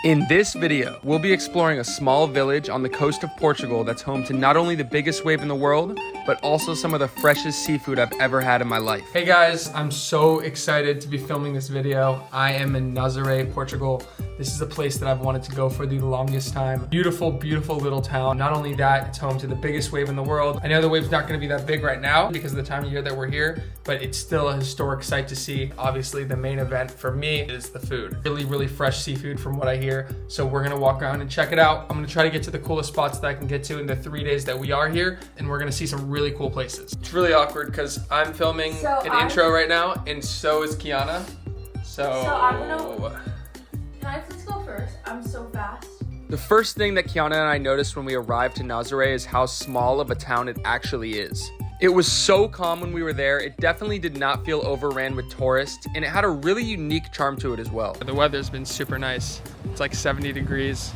In this video, we'll be exploring a small village on the coast of Portugal that's home to not only the biggest wave in the world, but also some of the freshest seafood I've ever had in my life. Hey guys, I'm so excited to be filming this video. I am in Nazaré, Portugal. This is a place that I've wanted to go for the longest time. Beautiful, beautiful little town. Not only that, it's home to the biggest wave in the world. I know the wave's not gonna be that big right now because of the time of year that we're here, but it's still a historic sight to see. Obviously, the main event for me is the food. Really, really fresh seafood from what I hear. So we're gonna walk around and check it out. I'm gonna try to get to the coolest spots that I can get to in the 3 days that we are here, and we're gonna see some really cool places. It's really awkward because I'm filming intro right now, and so is Kiana. So I'm gonna... Can I please go first? I'm so fast. The first thing that Kiana and I noticed when we arrived to Nazaré is how small of a town it actually is. It was so calm when we were there. It definitely did not feel overran with tourists, and it had a really unique charm to it as well. The weather's been super nice. It's like 70 degrees,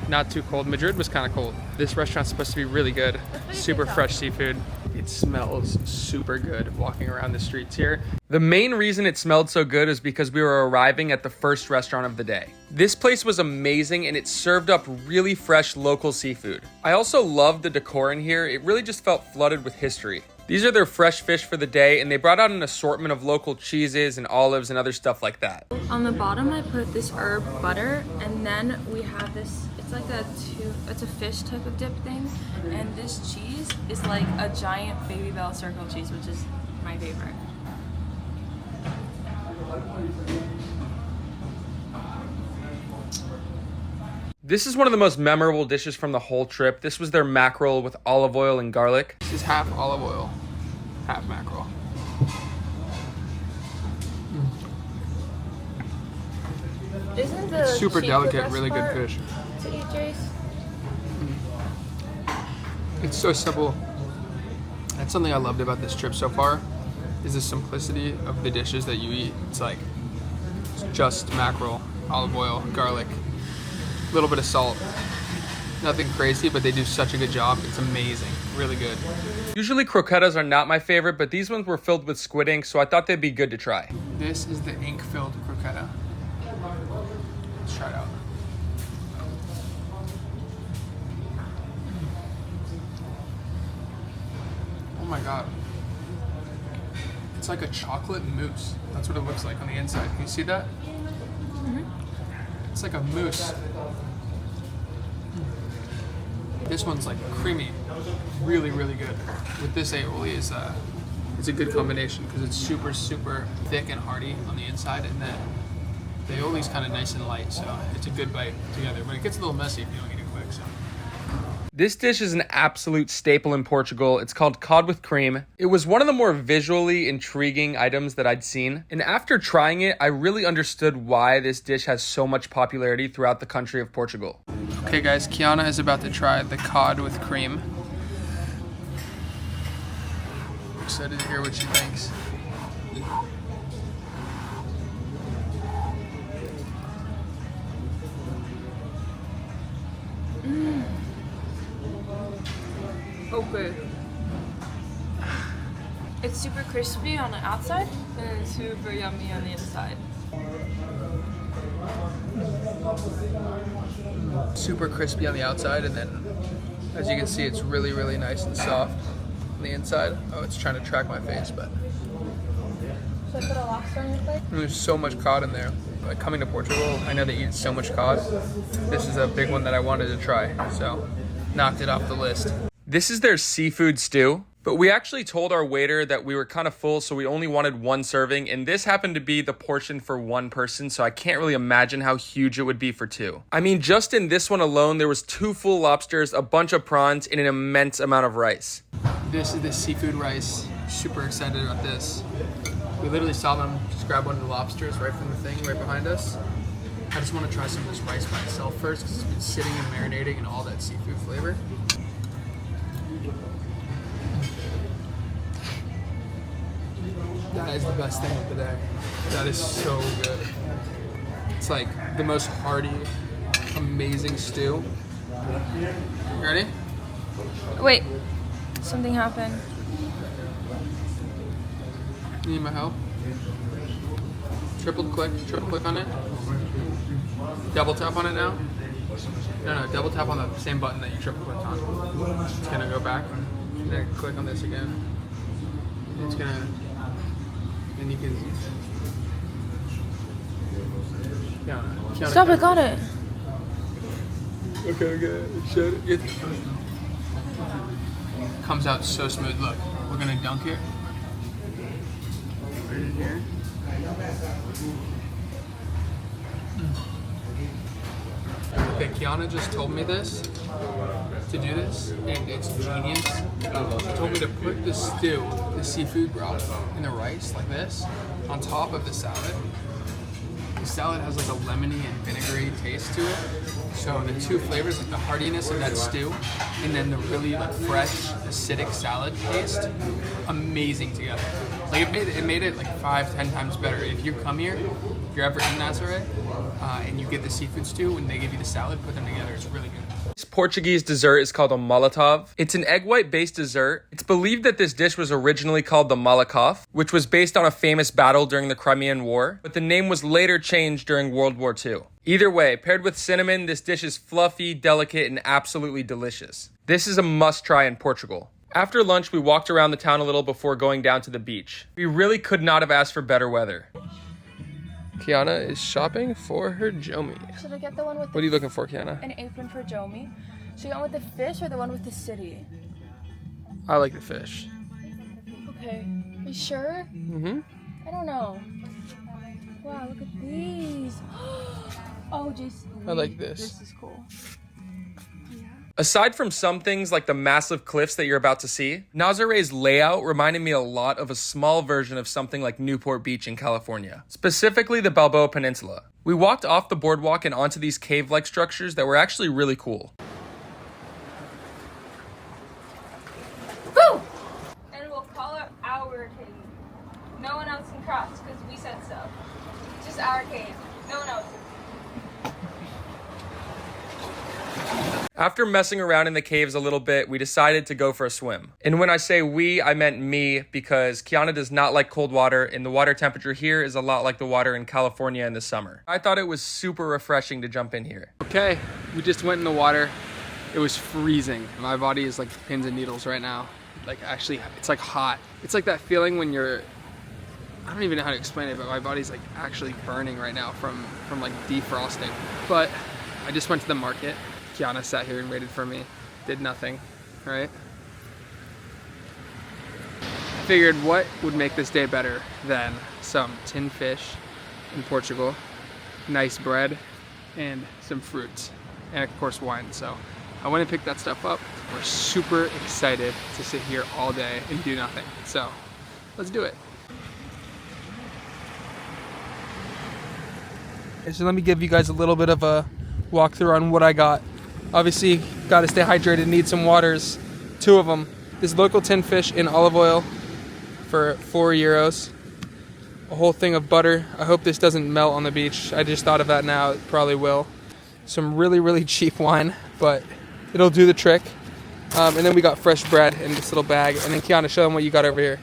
not too cold. Madrid was kind of cold. This restaurant's supposed to be really good. Super fresh seafood. It smells super good walking around the streets here. The main reason it smelled so good is because we were arriving at the first restaurant of the day. This place was amazing and it served up really fresh local seafood. I also loved the decor in here. It really just felt flooded with history. These are their fresh fish for the day, and they brought out an assortment of local cheeses and olives and other stuff like that. On the bottom, I put this herb butter, and then we have this, it's like it's a fish type of dip thing, and this cheese is like a giant Baby Bell circle cheese, which is my favorite. This is one of the most memorable dishes from the whole trip. This was their mackerel with olive oil and garlic. This is half olive oil, half mackerel. Isn't the Super delicate, really good fish. To eat, Jace? It's so simple. That's something I loved about this trip so far, is the simplicity of the dishes that you eat. It's like just mackerel, olive oil, garlic, a little bit of salt. Nothing crazy, but they do such a good job. It's amazing, really good. Usually croquetas are not my favorite, but these ones were filled with squid ink, so I thought they'd be good to try. This is the ink-filled croqueta. Let's try it out. Oh my God. It's like a chocolate mousse. That's what it looks like on the inside. Can you see that? Mm-hmm. It's like a mousse. This one's like creamy, really, really good. With this aioli it's a good combination because it's super, super thick and hearty on the inside, and then the aioli's kind of nice and light, so it's a good bite together. But it gets a little messy if you don't eat it quick. So. This dish is an absolute staple in Portugal. It's called cod with cream. It was one of the more visually intriguing items that I'd seen. And after trying it, I really understood why this dish has so much popularity throughout the country of Portugal. Okay guys, Kiana is about to try the cod with cream. I'm excited to hear what she thinks. Okay. It's super crispy on the outside and it's super yummy on the inside. Super crispy on the outside, and then as you can see, it's really, really nice and soft on the inside. Oh, it's trying to track my face, but Should I put a lobster on your plate? there's so much cod in there. Like coming to Portugal, I know they eat so much cod. This is a big one that I wanted to try, so knocked it off the list. This is their seafood stew, but we actually told our waiter that we were kind of full, so we only wanted one serving, and this happened to be the portion for one person, so I can't really imagine how huge it would be for two. I mean, just in this one alone, there was 2 full lobsters, a bunch of prawns, and an immense amount of rice. This is the seafood rice. Super excited about this. We literally saw them just grab one of the lobsters right from the thing right behind us. I just want to try some of this rice by itself first because it's been sitting and marinating in all that seafood flavor. That is the best thing of the day. That is so good. It's like the most hearty, amazing stew. You ready? Wait, something happened. You need my help? Triple click on it. Double tap on it now. No, double tap on the same button that you triple clicked on. It's gonna go back. And then click on this again. It's gonna. Then you can. Stop! I got it. Okay. Shut it. Comes out so smooth. Look, we're gonna dunk it. Right in here. Okay, Kiana just told me this, to do this, and it's genius. She told me to put the stew, the seafood broth, in the rice, like this, on top of the salad. The salad has like a lemony and vinegary taste to it. So the two flavors, like the heartiness of that stew, and then the really like fresh, acidic salad taste, amazing together. Like it made it like 5-10 times better. If you come here, if you're ever in Nazare, and you get the seafood stew, when they give you the salad, put them together, it's really good. This Portuguese dessert is called a molotov. It's an egg white based dessert. It's believed that this dish was originally called the malakoff, which was based on a famous battle during the Crimean War, but the name was later changed during World War II. Either way, paired with cinnamon, this dish is fluffy, delicate, and absolutely delicious. This is a must try in Portugal. After lunch, we walked around the town a little before going down to the beach. We really could not have asked for better weather. Kiana is shopping for her Jomi. Should I get the one with What are you looking for, Kiana? an apron for Jomi? Should I go with the fish or the one with the city? I like the fish. Okay. Are you sure? Mm-hmm. I don't know. Wow, look at these. Oh, Jason. I like this. This is cool. Aside from some things like the massive cliffs that you're about to see, Nazare's layout reminded me a lot of a small version of something like Newport Beach in California, specifically the Balboa Peninsula. We walked off the boardwalk and onto these cave-like structures that were actually really cool. Boom! And we'll call it our cave. No one else can cross because we said so. Just our cave. No one else. After messing around in the caves a little bit, we decided to go for a swim. And when I say we, I meant me, because Kiana does not like cold water, and the water temperature here is a lot like the water in California in the summer. I thought it was super refreshing to jump in here. Okay, we just went in the water. It was freezing. My body is like pins and needles right now. Like actually, it's like hot. It's like that feeling when you're, I don't even know how to explain it, but my body's like actually burning right now from like defrosting. But I just went to the market. Kiana sat here and waited for me, did nothing, right? I figured what would make this day better than some tinned fish in Portugal, nice bread, and some fruits, and of course wine. So I went and picked that stuff up. We're super excited to sit here all day and do nothing. So let's do it. Okay, so let me give you guys a little bit of a walkthrough on what I got. Obviously, got to stay hydrated, need some waters. 2 of them. This local tin fish in olive oil for €4. A whole thing of butter. I hope this doesn't melt on the beach. I just thought of that now, it probably will. Some really, really cheap wine, but it'll do the trick. And then we got fresh bread in this little bag. And then Kiana, show them what you got over here.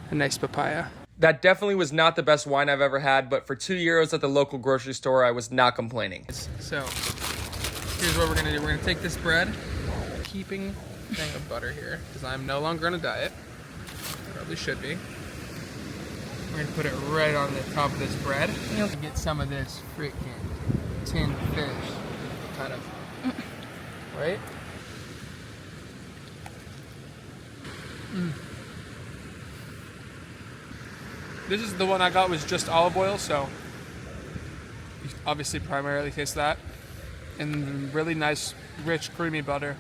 A nice papaya. That definitely was not the best wine I've ever had, but for €2 at the local grocery store, I was not complaining. So, here's what we're gonna do. We're gonna take this bread, keeping a thing of butter here, because I'm no longer on a diet. Probably should be. We're gonna put it right on the top of this bread. You'll get some of this freaking tinned fish, kind of, right? This is the one I got, was just olive oil, so you obviously primarily taste that. And really nice, rich, creamy butter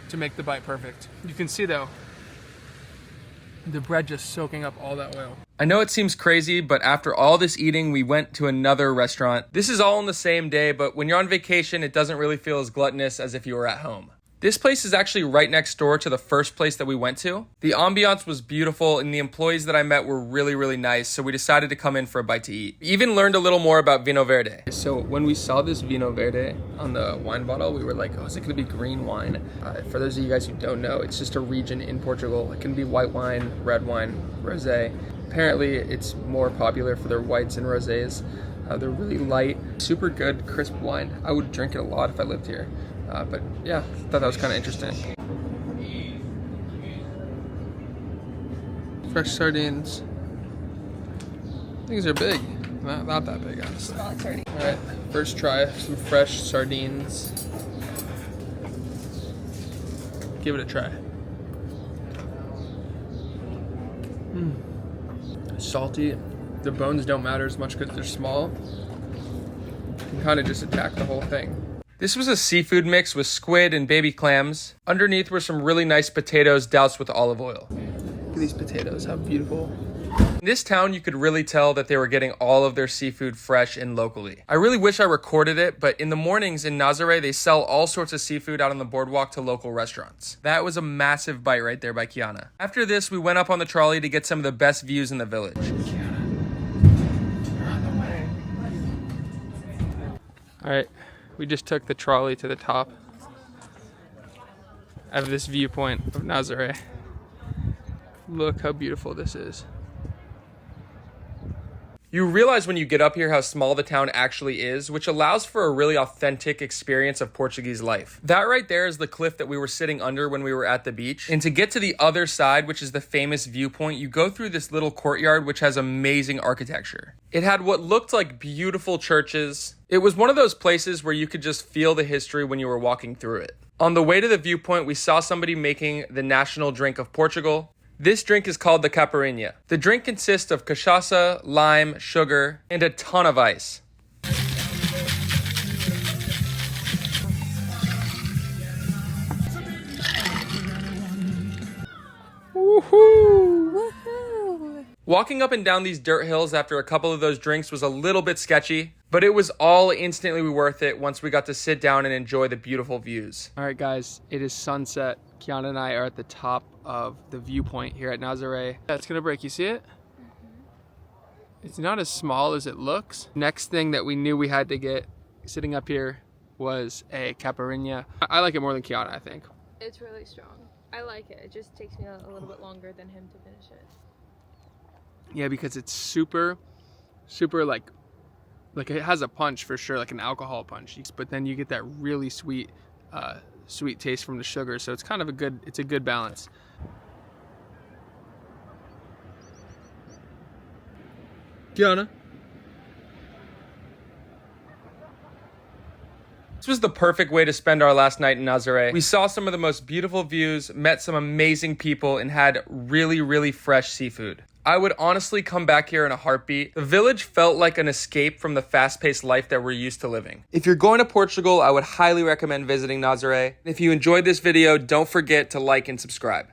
to make the bite perfect. You can see though, the bread just soaking up all that oil. I know it seems crazy, but after all this eating, we went to another restaurant. This is all in the same day, but when you're on vacation, it doesn't really feel as gluttonous as if you were at home. This place is actually right next door to the first place that we went to. The ambiance was beautiful and the employees that I met were really, really nice, so we decided to come in for a bite to eat. We even learned a little more about Vino Verde. So when we saw this Vino Verde on the wine bottle, we were like, oh, is it gonna be green wine? For those of you guys who don't know, it's just a region in Portugal. It can be white wine, red wine, rosé. Apparently it's more popular for their whites and rosés. They're really light, super good, crisp wine. I would drink it a lot if I lived here. But yeah, thought that was kind of interesting. Fresh sardines. These are big. Not that big, honestly. Not sardine. All right, first try some fresh sardines. Give it a try. Salty. The bones don't matter as much because they're small. You can kind of just attack the whole thing. This was a seafood mix with squid and baby clams. Underneath were some really nice potatoes doused with olive oil. Look at these potatoes, how beautiful. In this town, you could really tell that they were getting all of their seafood fresh and locally. I really wish I recorded it, but in the mornings in Nazare, they sell all sorts of seafood out on the boardwalk to local restaurants. That was a massive bite right there by Kiana. After this, we went up on the trolley to get some of the best views in the village. All right, we just took the trolley to the top of this viewpoint of Nazare. Look how beautiful this is. You realize when you get up here how small the town actually is, which allows for a really authentic experience of Portuguese life. That right there is the cliff that we were sitting under when we were at the beach. And to get to the other side, which is the famous viewpoint, you go through this little courtyard which has amazing architecture. It had what looked like beautiful churches. It was one of those places where you could just feel the history when you were walking through it. On the way to the viewpoint, we saw somebody making the national drink of Portugal. This drink is called the Taberninha. The drink consists of cachaça, lime, sugar, and a ton of ice. Woohoo! Woohoo! Walking up and down these dirt hills after a couple of those drinks was a little bit sketchy, but it was all instantly worth it once we got to sit down and enjoy the beautiful views. All right, guys, it is sunset. Kiana and I are at the top of the viewpoint here at Nazare. Yeah, it's gonna break, you see it? It's not as small as it looks. Next thing that we knew we had to get sitting up here was a caipirinha. I like it more than Kiana, I think. It's really strong. I like it. It just takes me a little bit longer than him to finish it. Yeah, because it's super like it has a punch for sure, like an alcohol punch. But then you get that really sweet taste from the sugar. So it's kind of a good balance. Kiana. This was the perfect way to spend our last night in Nazare. We saw some of the most beautiful views, met some amazing people, and had really fresh seafood. I would honestly come back here in a heartbeat. The village felt like an escape from the fast-paced life that we're used to living. If you're going to Portugal, I would highly recommend visiting Nazare. If you enjoyed this video, don't forget to like and subscribe.